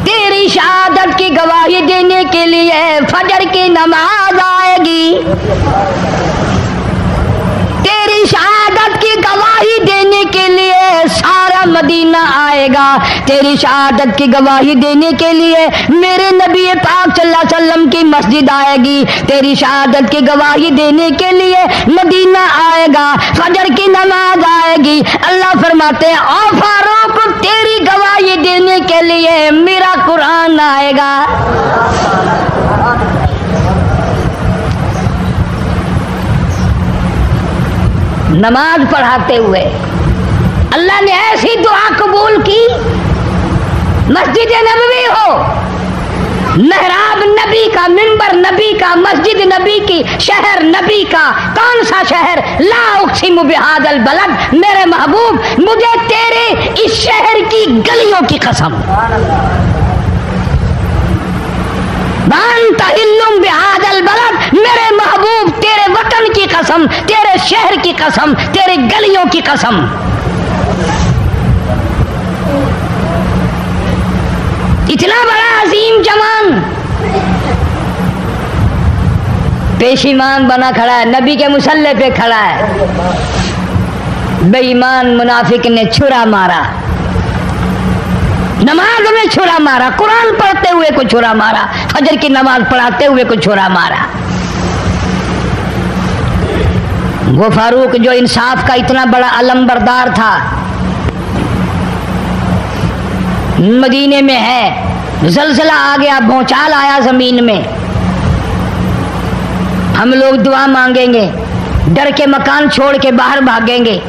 तेरी शहादत की गवाही देने के लिए फजर की नमाज आएगी, तेरी शहादत की गवाही देने के लिए सारा मदीना आएगा, तेरी शहादत की गवाही देने के लिए मेरे नबी पाक सल्लल्लाहु अलैहि वसल्लम की मस्जिद आएगी, तेरी शहादत की गवाही देने के लिए मदीना आएगा, फजर की नमाज आएगी। अल्लाह फरमाते हैं, ओ फारूक तेरी गवाही देने के लिए मेरा कुरान आएगा। नमाज पढ़ाते हुए अल्लाह ने ऐसी दुआ कबूल की, मस्जिद नबवी हो, मेहराब नबी का, मिंबर नबी का, मस्जिद नबी की, शहर नबी का। कौन सा शहर? ला उक़सिमु बिहादल बलद, मेरे महबूब मुझे तेरे इस शहर की गलियों की कसम, बानतहिल्लुम बिहादल बलद, मेरे महबूब तेरे वतन की कसम, तेरे शहर की कसम, तेरे गलियों की कसम। इतना बड़ा अजीम जवान पेशीमान बना खड़ा है, नबी के मुसल्ले पे खड़ा है, बेईमान मुनाफिक ने छुरा मारा, नमाज में छुरा मारा, कुरान पढ़ते हुए को छुरा मारा, फजर की नमाज पढ़ाते हुए को छुरा मारा। वो फारूक जो इंसाफ का इतना बड़ा अलमबरदार था, मदीने में है, जलजला आ गया, भूचाल आया जमीन में, हम लोग दुआ मांगेंगे, डर के मकान छोड़ के बाहर भागेंगे,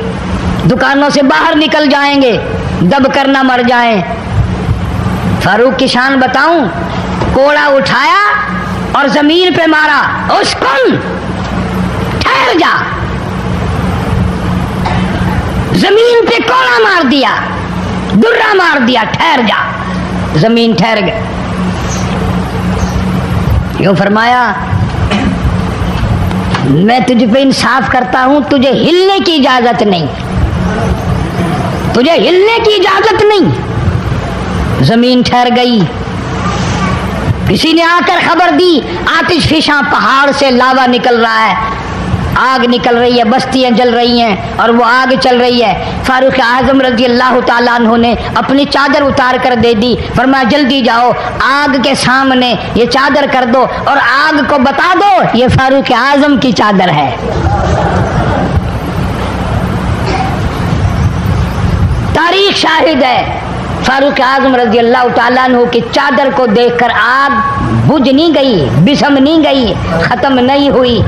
दुकानों से बाहर निकल जाएंगे, दब कर ना मर जाएं। फारूक की शान बताऊं, कोड़ा उठाया और जमीन पे मारा, उसकुन ठहर जा, जमीन पे कोड़ा मार दिया, दुर्रा मार दिया, ठहर जा, जमीन ठहर गई। यूं फरमाया, मैं तुझ पे इंसाफ करता हूं, तुझे हिलने की इजाजत नहीं, तुझे हिलने की इजाजत नहीं। जमीन ठहर गई। किसी ने आकर खबर दी, आतिश फिशा पहाड़ से लावा निकल रहा है, आग निकल रही है, बस्तियां जल रही हैं और वो आग चल रही है। फारूक आजम रजी अल्लाह ताला अन्हु ने अपनी चादर उतार कर दे दी, फरमाया जल्दी जाओ, आग के सामने ये चादर कर दो और आग को बता दो ये फारूक आजम की चादर है। तारीख शाहिद है, फारूक आजम रजी अल्लाह ताला अन्हु की चादर को देखकर आग बुझ नहीं गई, बिसम नहीं गई, खत्म नहीं हुई,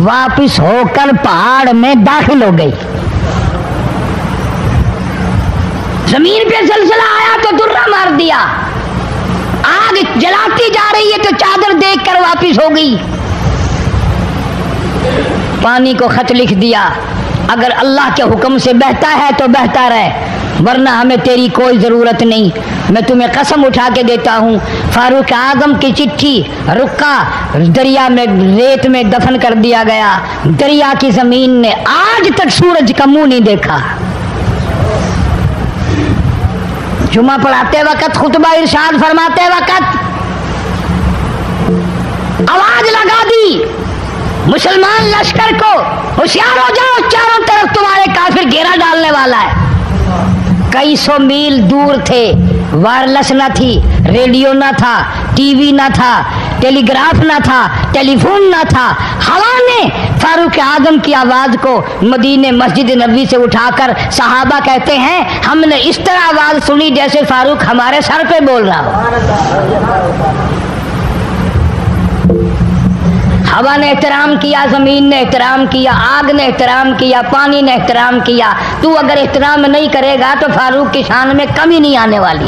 वापिस होकर पहाड़ में दाखिल हो गई। जमीन पे जलजला आया तो दुर्रा मार दिया, आग जलाती जा रही है तो चादर देखकर वापिस हो गई। पानी को खत लिख दिया, अगर अल्लाह के हुक्म से बहता है तो बहता रहे, वरना हमें तेरी कोई जरूरत नहीं। मैं तुम्हें कसम उठा के देता हूँ, फारूक आजम की चिट्ठी रुका दरिया में रेत में दफन कर दिया गया। दरिया की जमीन ने आज तक सूरज का मुंह नहीं देखा। जुमा पढ़ाते वक्त, खुतबा इरशाद फरमाते वक्त आवाज लगा दी, मुसलमान लश्कर को होशियार हो जाओ, चारों तरफ तुम्हारे काफिर घेरा डालने वाला है। कई सौ मील दूर थे, वायरलेस ना थी, रेडियो ना था, टीवी ना था, टेलीग्राफ ना था, टेलीफोन ना था। हवा ने फारूक आजम की आवाज को मदीने मस्जिद नबी से उठाकर, सहाबा कहते हैं हमने इस तरह आवाज सुनी जैसे फारूक हमारे सर पे बोल रहा हो। हवा ने एहतराम किया, जमीन ने एहतराम किया, आग ने एहतराम किया, पानी ने एहतराम किया। तू अगर एहतराम नहीं करेगा तो फारूक की शान में कमी नहीं आने वाली।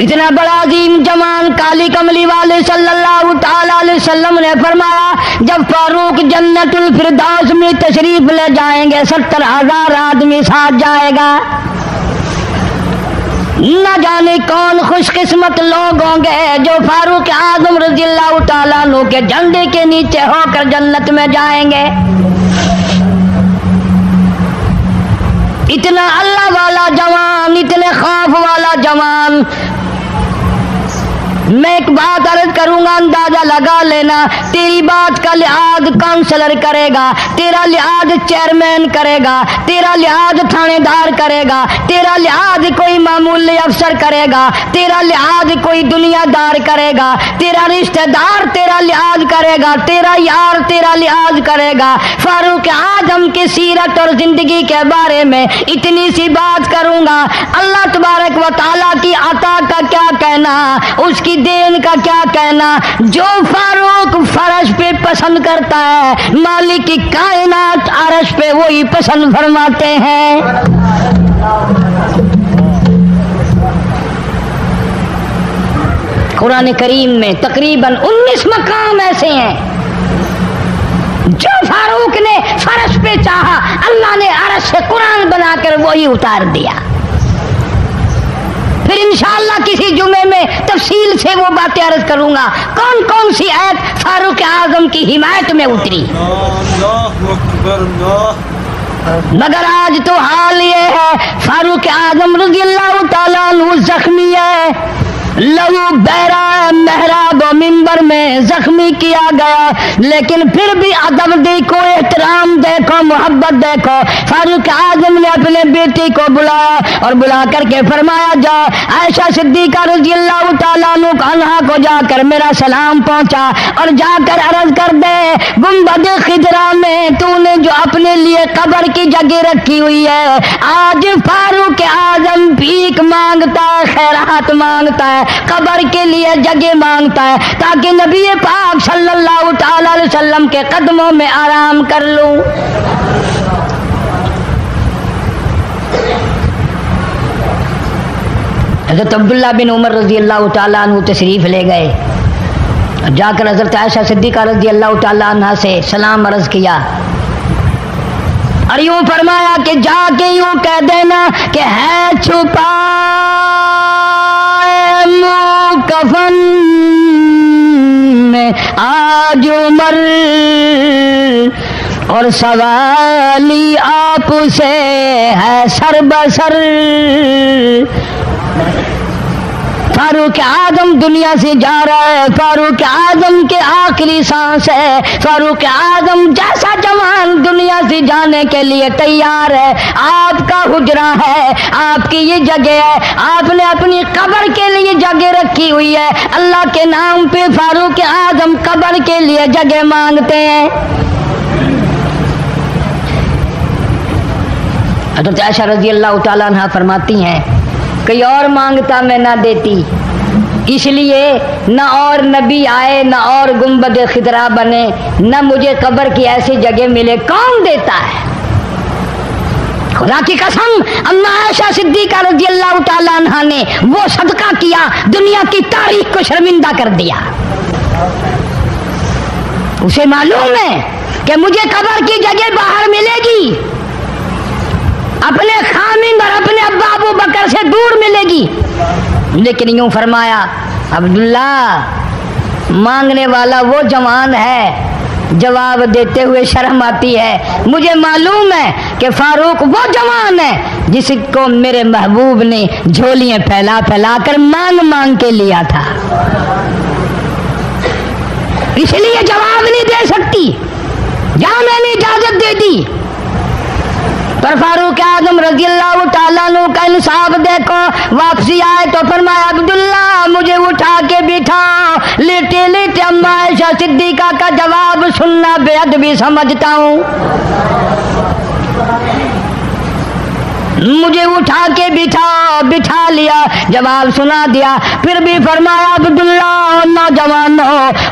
इतना बड़ा अजीम जवान काली कमली वाले सल्लल्लाहु ताला अलैहि वसल्लम ने फरमाया, जब फारूक जन्नतुल फिरदौस में तशरीफ ले जाएंगे 70,000 आदमी साथ जाएगा। न जाने कौन खुशकिस्मत लोग होंगे जो फारूक आजम रज़ियल्लाहु ताला अन्हु के झंडे के नीचे होकर जन्नत में जाएंगे। इतना अल्लाह वाला जवान, इतने खौफ वाला जवान। मैं एक बात अर्ज करूंगा, अंदाजा लगा लेना, तेरी बात का लिहाज काउंसलर करेगा, तेरा लिहाज चेयरमैन करेगा, तेरा लिहाज थानेदार करेगा, तेरा लिहाज कोई मामूली अफसर करेगा, तेरा लिहाज कोई दुनियादार करेगा, तेरा रिश्तेदार तेरा लिहाज करेगा, तेरा यार तेरा लिहाज करेगा। फारूक आजम की सीरत और जिंदगी के बारे में इतनी सी बात करूंगा। अल्लाह तबारक व तआला की अता का क्या कहना, उसकी देन का क्या कहना। जो फारूक फर्श पे पसंद करता है, मालिक की कायनात अर्श पे वही पसंद फरमाते हैं। कुरान करीम में तकरीबन 19 मकाम ऐसे हैं जो फारूक ने फर्श पे चाहा, अल्लाह ने अर्श से कुरान बनाकर वही उतार दिया। फिर इंशाअल्लाह किसी जुमे में तफसील से वो बातें अर्ज करूंगा, कौन कौन सी आयत फारूक आजम की हिमायत में उतरी। मगर आज तो हाल ये है, फारूक आजम रज़ियल्लाहु ताला अन्हु जख्मी है, लहू बहरा मेहराब मिंबर में जख्मी किया गया, लेकिन फिर भी अदब देखो, एहतराम देखो, मोहब्बत देखो। फारूक आजम ने अपने बेटी को बुलाया और बुला करके फरमाया, जाओ आयशा सिद्दीका रज़ियल्लाहु ताला अन्हा को जाकर मेरा सलाम पहुंचा और जाकर अर्ज कर दे, गुंबद खिजरा में तूने जो अपने लिए कब्र की जगह रखी हुई है, आज फारूक आजम भीख मांगता है, खैरात मांगता है, कब्र के लिए जगह मांगता है, ताकि नबी पाक सल्लल्लाहु ताला अलैहि वसल्लम के कदमों में आराम कर लूं। हज़रत अब्दुल्ला बिन उमर रज़ी अल्लाह ताला अन्हु तशरीफ ले गए, जाकर हज़रत आयशा सिद्दीक़ा रज़ी अल्लाह ताला अन्हा से सलाम अर्ज किया और यूं फरमाया कि जाके यूं कह देना कि है छुपा कफन آج عمر اور سوالی آپ سے ہے سر بسر. فاروق اعظم دنیا سے جا رہا ہے، فاروق اعظم کے آخری سانس ہے، فاروق اعظم جیسا جوان دنیا سے جانے کے لیے تیار ہے. آپ کا حجرہ ہے، آپ کی یہ جگہ ہے، آپ نے اپنی قبر کے لیے جگہ رکھی ہوئی ہے. اللہ کے نام پہ فاروق اعظم قبر کے لیے جگہ مانگتے ہیں. حضرت عائشہ رضی اللہ تعالیٰ عنہ فرماتی ہیں کوئی اور مانگتا میں نہ دیتی، اس لیے نہ اور نبی آئے، نہ اور گنبد خضرا بنے، نہ مجھے قبر کی ایسی جگہ ملے. کون دیتا ہے؟ خدا کی قسم اما عائشہ صدیقہ رضی اللہ تعالیٰ عنہ نے وہ صدقہ کیا دنیا کی تاریخ کو شرمندہ کر دیا. اسے معلوم ہے کہ مجھے قبر کی جگہ باہر ملے گی، اپنے خامند اور اپنے ابا ابو بکر سے دور ملے گی. لیکن یوں فرمایا عبداللہ مانگنے والا وہ جوان ہے، جواب دیتے ہوئے شرم آتی ہے. مجھے معلوم ہے کہ فاروق وہ جوان ہے جس کو میرے محبوب نے جھولیاں پھیلا پھیلا کر مانگ مانگ کے لیا تھا، اس لیے جواب نہیں دے سکتی. جہاں میں نے اجازت دے دی پر فاروق اعظم رضی اللہ تعالیٰ عنہ کا انصاف دیکھو. واپسی آئے تو فرمایا عبداللہ مجھے اٹھا کے بٹھا. لیٹے لیٹے اما عائشہ صدیقہ کا جواب سننا بے ادبی سمجھتا ہوں. مجھے اٹھا کے بٹھا لیا، جواب سنا دیا. پھر بھی فرمایا عبداللہ نوجوانوں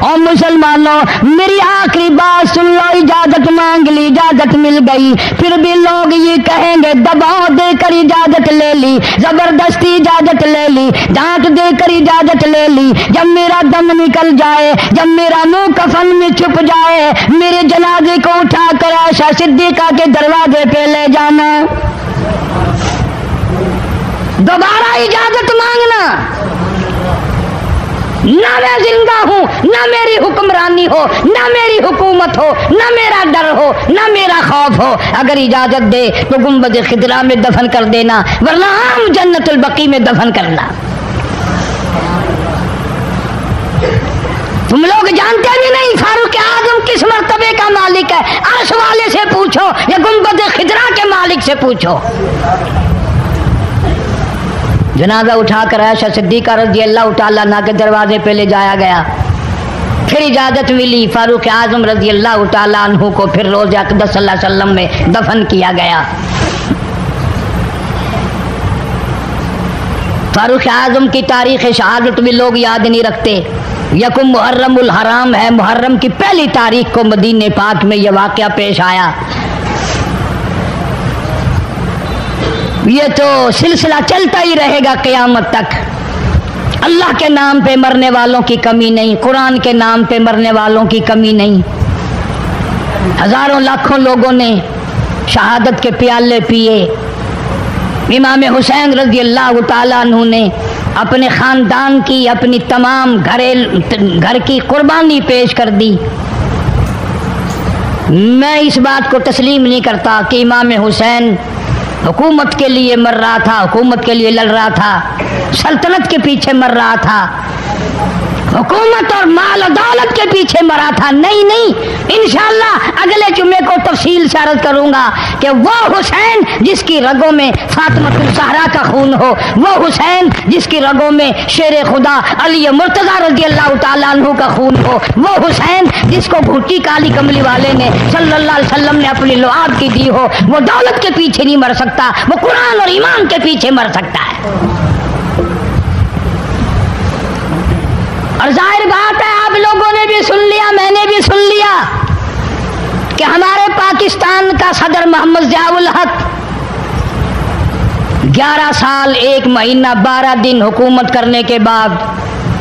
اور مسلمانوں میری آخری بات سن لو. اجازت مانگ لی، اجازت مل گئی. پھر بھی لوگ یہ کہیں گے دباؤ دے کر اجازت لے لی، زبردستی اجازت لے لی، ڈانٹ دے کر اجازت لے لی. جب میرا دم نکل جائے، جب میرا منہ کفن میں چھپ جائے، میرے جنازے کو اٹھا کر عائشہ صدیقہ کے دروازے پہ لے جانا. دوبارہ اجازت مانگنا. نہ میں زندہ ہوں، نہ میری حکمرانی ہو، نہ میری حکومت ہو، نہ میرا ڈر ہو، نہ میرا خوف ہو. اگر اجازت دے تو گنبد خضرا میں دفن کر دینا، ورنہ عام جنت البقیع میں دفن کرنا. تم لوگ جانتے بھی نہیں فاروق اعظم کس مرتبے کا مالک ہے. عرش والے سے پوچھو یا گنبد خضرا کے مالک سے پوچھو. جنازہ اٹھا کر عائشہ صدیقہ رضی اللہ تعالیٰ عنہ کے دروازے پہ لے جایا گیا. پھر اجازت ملی، فاروق اعظم رضی اللہ تعالیٰ عنہ کو پھر روضہ اقدس صلی اللہ علیہ وسلم میں دفن کیا گیا. فاروق اعظم کی تاریخ شہادت بھی لوگ یاد نہیں رکھتے. یکم محرم الحرام ہے، محرم کی پہلی تاریخ کو مدینہ پاک میں یہ واقعہ پیش آیا. یہ تو سلسلہ چلتا ہی رہے گا قیامت تک. اللہ کے نام پہ مرنے والوں کی کمی نہیں، قرآن کے نام پہ مرنے والوں کی کمی نہیں. ہزاروں لاکھوں لوگوں نے شہادت کے پیالے پیے. امام حسین رضی اللہ تعالیٰ عنہ نے اپنے خاندان کی، اپنی تمام گھر کی قربانی پیش کر دی. میں اس بات کو تسلیم نہیں کرتا کہ امام حسین حکومت کے لیے مر رہا تھا، حکومت کے لیے لڑ رہا تھا، سلطنت کے پیچھے مر رہا تھا، حکومت اور مال و دولت کے پیچھے مرا تھا. نہیں، انشاءاللہ اگلے جمعے کو تفصیل سے عرض کروں گا کہ وہ حسین جس کی رگوں میں فاطمہ الزہرا کا خون ہو، وہ حسین جس کی رگوں میں شیر خدا علی مرتضیٰ رضی اللہ تعالیٰ عنہ کا خون ہو، وہ حسین جس کو گھوٹی کالی کملی والے نے صلی اللہ علیہ وسلم نے اپنی لعاب کی دی ہو، وہ دولت کے پیچھے نہیں مر سکتا، وہ قرآن اور ایمان کے پیچھے مر سکتا ہے. اور ظاہر بات ہے آپ لوگوں نے بھی سن لیا، میں نے بھی سن لیا کہ ہمارے پاکستان کا صدر محمد ضیاء الحق 11 سال 1 مہینہ 12 دن حکومت کرنے کے بعد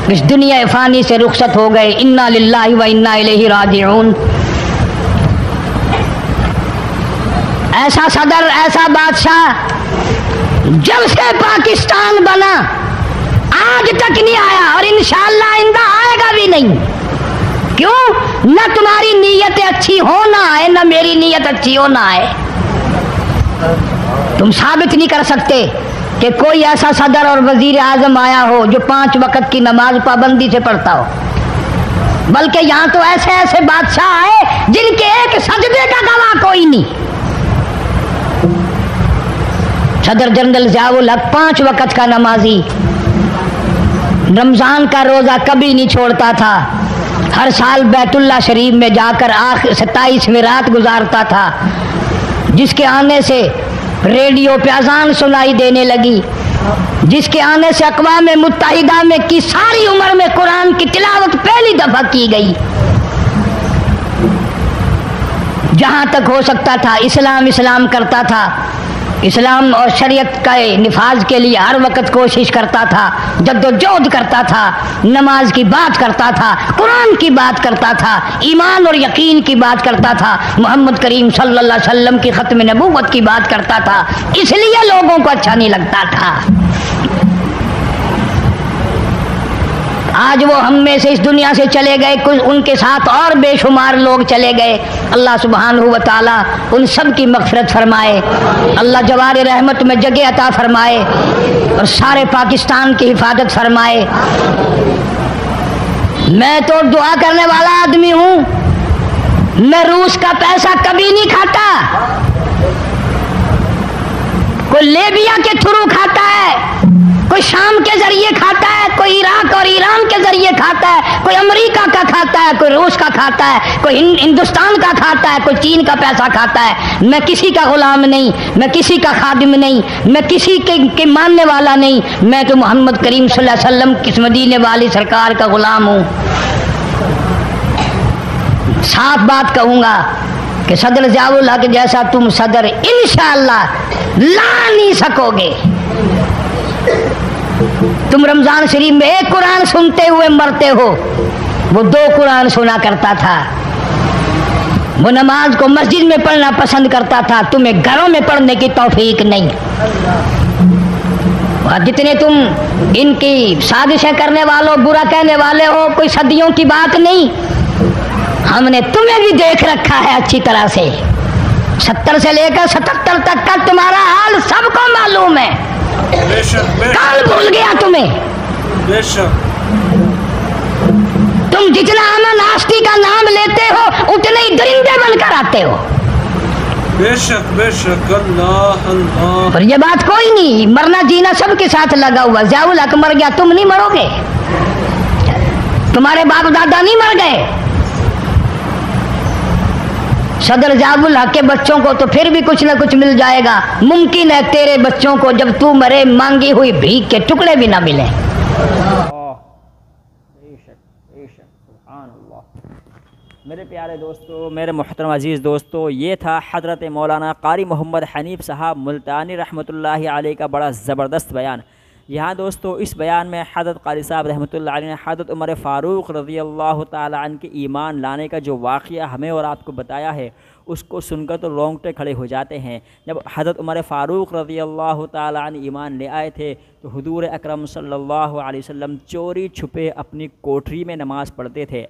اس دنیا فانی سے رخصت ہو گئے. انا للہ و انا الیہ راجعون. ایسا صدر، ایسا بادشاہ جب سے پاکستان بنا آج تک نہیں آیا اور انشاءاللہ آئندہ آئے گا بھی نہیں. क्यों? न तुम्हारी नीयत अच्छी हो ना है, न मेरी नीयत अच्छी हो ना है। तुम साबित नहीं कर सकते कि कोई ऐसा सदर और वजीर आजम आया हो जो 5 वक्त की नमाज पाबंदी से पढ़ता हो, बल्कि यहाँ तो ऐसे ऐसे बादशाह आए जिनके एक सजदे का गवाह कोई नहीं। सदर जनरल ज़ियाउल हक 5 वक्त का नमाजी, रमज़ान का रोज़ा कभी नहीं छोड़ता था, हर साल बैतुल्ला शरीफ में जाकर आखिर 27वीं रात गुजारता था, जिसके आने से रेडियो पे अजान सुनाई देने लगी, जिसके आने से अक़वाम मुत्तहिदा में की सारी उम्र में कुरान की तिलावत पहली दफ़ा की गई। जहाँ तक हो सकता था इस्लाम करता था, इस्लाम और शरीयत के निफाज के लिए हर वक्त कोशिश करता था, जद्दोजहद करता था, नमाज की बात करता था, कुरान की बात करता था, ईमान और यकीन की बात करता था, मोहम्मद करीम सल्लल्लाहु अलैहि वसल्लम की ख़त्म नबूवत की बात करता था, इसलिए लोगों को अच्छा नहीं लगता था। आज वो हम में से इस दुनिया से चले गए, कुछ उनके साथ और बेशुमार लोग चले गए। अल्लाह सुब्हानहू व तआला उन सब की मग़फ़िरत फरमाए, अल्लाह जवार रहमत में जगह अता फरमाए और सारे पाकिस्तान की हिफाजत फरमाए। मैं तो दुआ करने वाला आदमी हूँ, मैं रूस का पैसा कभी नहीं खाता। कोई लीबिया के थ्रू खाता है, कोई शाम के जरिए खाता है, कोई इराक और ईरान के जरिए खाता है, कोई अमेरिका का खाता है, कोई रूस का खाता है, कोई हिंदुस्तान का खाता है, कोई चीन का पैसा खाता है। मैं किसी का गुलाम नहीं, मैं किसी का खादिम नहीं, मैं किसी के मानने वाला नहीं, मैं तो मोहम्मद करीम सल्लल्लाहु अलैहि वसल्लम की मदीने वाली सरकार का गुलाम हूँ। साफ बात कहूँगा कि सदर ज़ियाउल हक जैसा तुम सदर इंशाअल्लाह ला नहीं सकोगे। तुम रमजान शरीफ में एक कुरान सुनते हुए मरते हो, वो 2 कुरान सुना करता था। वो नमाज को मस्जिद में पढ़ना पसंद करता था, तुम्हें घरों में पढ़ने की तौफीक नहीं। और जितने तुम इनकी साजिशें करने वालों, बुरा कहने वाले हो, कोई सदियों की बात नहीं, हमने तुम्हें भी देख रखा है अच्छी तरह से। 70 से लेकर 77 तक का तुम्हारा हाल सबको मालूम है। काल भूल गया तुम्हें। तुम जितना अमन आस्ती का नाम लेते हो उतने ही दरिंदे बनकर आते हो। बेशक बेशक, अल्लाह अल्लाह। और ये बात कोई नहीं, मरना जीना सबके साथ लगा हुआ। ज़ियाउल हक मर गया, तुम नहीं मरोगे, तुम्हारे बाप दादा नहीं मर गए। सदर ज़ियाउल हक के बच्चों को तो फिर भी कुछ न कुछ मिल जाएगा। मुमकिन है तेरे बच्चों को जब तू मरे मांगी हुई भीख के टुकड़े भी ना मिले। मेरे प्यारे दोस्तों, मेरे मुहतरम अज़ीज़ दोस्तों, ये था हज़रत मौलाना क़ारी मोहम्मद हनीफ़ साहब मुल्तानी रहमतुल्लाहि अलैह का बड़ा ज़बरदस्त बयान। यहाँ दोस्तों इस बयान में हज़रत क़ारी साहब रहमतुल्लाह अलैह ने हज़रत उमर फ़ारूक़ रज़ियल्लाहु ताला अन्हु के ईमान लाने का जो वाक़या हमें और आपको बताया है, उसको सुनकर तो रोंगटे खड़े हो जाते हैं। जब हज़रत उमर फ़ारूक़ रज़ियल्लाहु ताला अन्हु ईमान ले आए थे तो हुज़ूर अकरम सल्लल्लाहु अलैहि वसल्लम चोरी छुपे अपनी कोठरी में नमाज़ पढ़ते थे।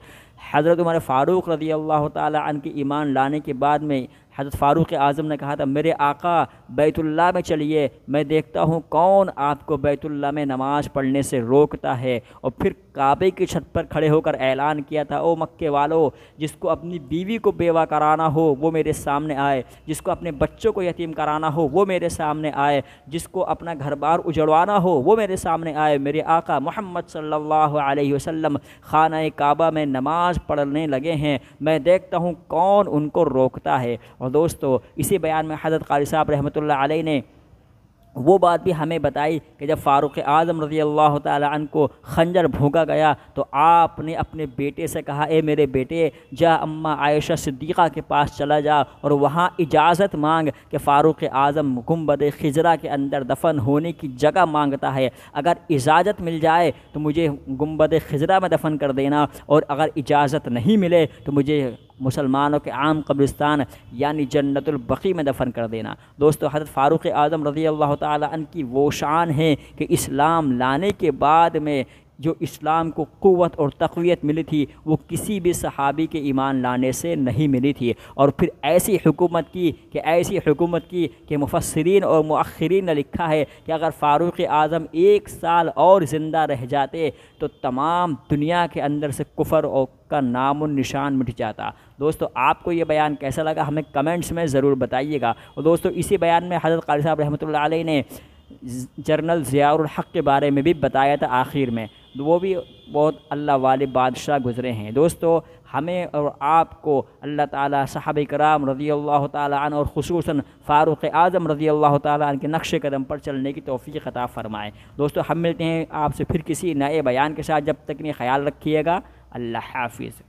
हज़रत उमर फ़ारूक़ रज़ियल्लाहु ताला अन्हु के ईमान लाने के बाद में हज़रत फ़ारूक़ आज़म ने कहा था, मेरे आका बैतुल्लाह में चलिए, मैं देखता हूँ कौन आपको बैतुल्लाह में नमाज़ पढ़ने से रोकता है। और फिर काबे की छत पर खड़े होकर ऐलान किया था, ओ मक्के वालों, जिसको अपनी बीवी को बेवा कराना हो वो मेरे सामने आए, जिसको अपने बच्चों को यतीम कराना हो वो मेरे सामने आए, जिसको अपना घर बार उजड़वाना हो वो मेरे सामने आए। मेरे आका मोहम्मद सल्लल्लाहु अलैहि वसल्लम खाना काबा में नमाज़ पढ़ने लगे हैं, मैं देखता हूँ कौन उनको रोकता है। और दोस्तों इसी बयान में हज़रत क़ारी साहब रहमतुल्लाह अलैह ने वो बात भी हमें बताई कि जब फ़ारूक़ आज़म रज़ियल्लाहु ताला अन्हु को खंजर भोंका गया तो आपने अपने बेटे से कहा, ए मेरे बेटे, जा अम्मा आयशा सिद्दीक़ा के पास चला जा और वहाँ इजाज़त मांग कि फ़ारूक़ आज़म गुंबद खिजरा के अंदर दफन होने की जगह मांगता है, अगर इजाज़त मिल जाए तो मुझे गुंबद खिजरा में दफन कर देना, और अगर इजाज़त नहीं मिले तो मुझे मुसलमानों के आम कब्रिस्तान यानी जन्नतुल बक़ी में दफन कर देना। दोस्तों हज़रत फ़ारूक़ आज़म रज़ियल्लाहु ताला अन्हु की वो शान है कि इस्लाम लाने के बाद में جو اسلام کو قوت اور تقویت ملی تھی وہ کسی بھی صحابی کے ایمان لانے سے نہیں ملی تھی۔ اور پھر ایسی حکومت کی کہ مفسرین اور مؤخرین نے لکھا ہے کہ اگر فاروق اعظم 1 سال اور زندہ رہ جاتے تو تمام دنیا کے اندر سے کفر اور کا نام و نشان مٹ جاتا۔ دوستو آپ کو یہ بیان کیسا لگا ہمیں کمنٹس میں ضرور بتائیے گا۔ اور دوستو اسی بیان میں حضرت قاری صاحب رحمۃ اللہ علیہ نے جنرل ضیاء الحق کے بارے میں بھی بتایا تھا آخر میں، وہ بھی بہت اللہ والے بادشاہ گزرے ہیں۔ دوستو ہمیں اور آپ کو اللہ تعالیٰ صحابہ کرام رضی اللہ تعالیٰ عنہ اور خصوصاً فاروق اعظم رضی اللہ تعالیٰ عنہ کے نقش قدم پر چلنے کی توفیق عطا فرمائے۔ دوستو ہم ملتے ہیں آپ سے پھر کسی نئے بیان کے ساتھ، جب تک نہیں خیال رکھیے گا، اللہ حافظ۔